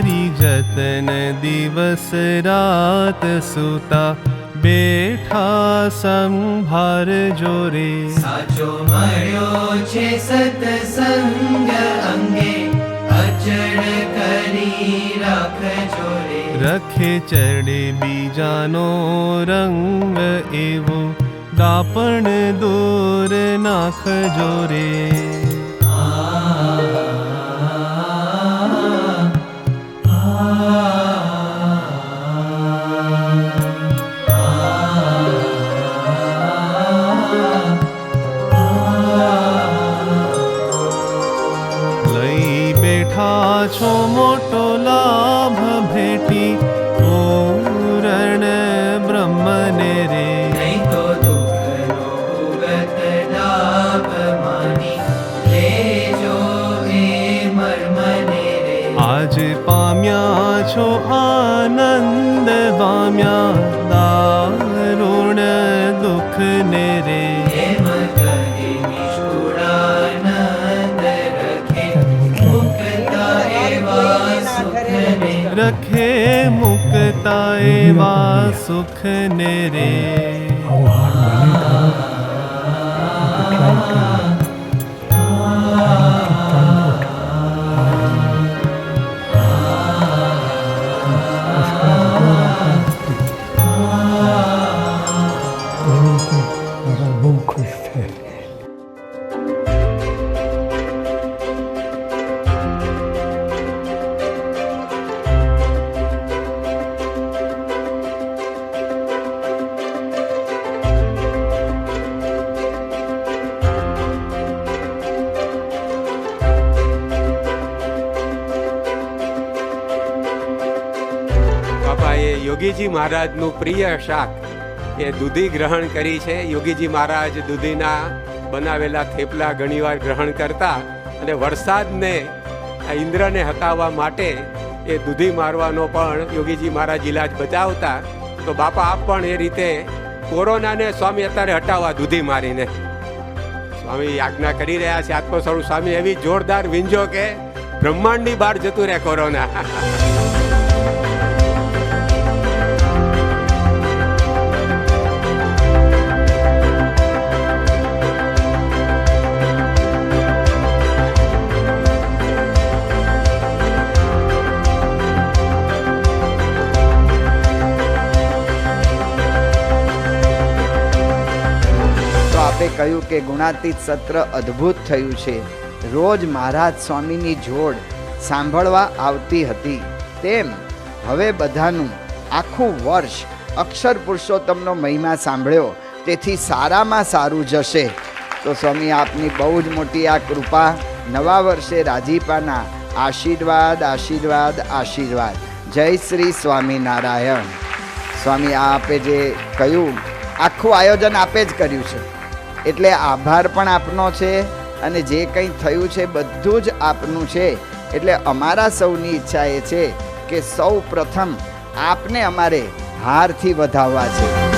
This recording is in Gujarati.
કરી જતન દિવસ રાત સૂતા બેઠા સંભાર જોરે સાચો મળ્યો છે સત્સંગ અંગે અચળ કરી રાખજો રે રખે ચડે બીજાનો રંગ એવો દાપણ દૂર નાખજો રે છો મોટો લાભ ભેટી પૂરણ બ્રહ્મને રે નહીં તો દુઃખનો ઉગત લાભ માની લેજો એ મર્મને રે આજ પામ્યા છો આનંદ પામ્યા દારુણ દુઃખને રે એમ કહી નિષ્ઠુરાનંદ રખે મુક્તા એવા સુખને રખે મુક્તા એવા સુખને રે બહુ ખુશ છે. બાપાએ યોગીજી મહારાજનું પ્રિય શાક એ દૂધી ગ્રહણ કરી છે. યોગીજી મહારાજ દૂધીના બનાવેલા થેપલા ઘણીવાર ગ્રહણ કરતા અને વરસાદને ઇન્દ્રને હટાવવા માટે એ દૂધી મારવાનો પણ યોગીજી મહારાજ ઇલાજ બચાવતા. તો બાપા આપ પણ એ રીતે કોરોનાને સ્વામી અત્યારે હટાવવા દૂધી મારીને સ્વામી આજ્ઞા કરી રહ્યા છે. આત્મ સ્વરૂપ સ્વામી એવી જોરદાર વિંજો કે બ્રહ્માંડની બહાર જતું રહે કોરોના. આપે કહ્યું કે ગુણાતીત સત્ર અદ્ભુત થયું છે. રોજ મહારાજ સ્વામીની જોડ સાંભળવા આવતી હતી તેમ હવે બધાનું આખું વર્ષ અક્ષર પુરુષોત્તમનો મહિમા સાંભળ્યો તેથી સારામાં સારું જશે. તો સ્વામી આપની બહુ જ મોટી આ કૃપા. નવા વર્ષે રાજીપાના આશીર્વાદ આશીર્વાદ આશીર્વાદ. જય શ્રી સ્વામિનારાયણ. સ્વામી આપે જે કહ્યું આખું આયોજન આપે જ કર્યું છે એટલે આભાર પણ આપનો છે અને જે કંઈ થયું છે બધું જ આપનું છે. એટલે અમારા સૌની ઈચ્છા એ છે કે સૌ પ્રથમ આપને અમારે હારથી વધાવવા છે.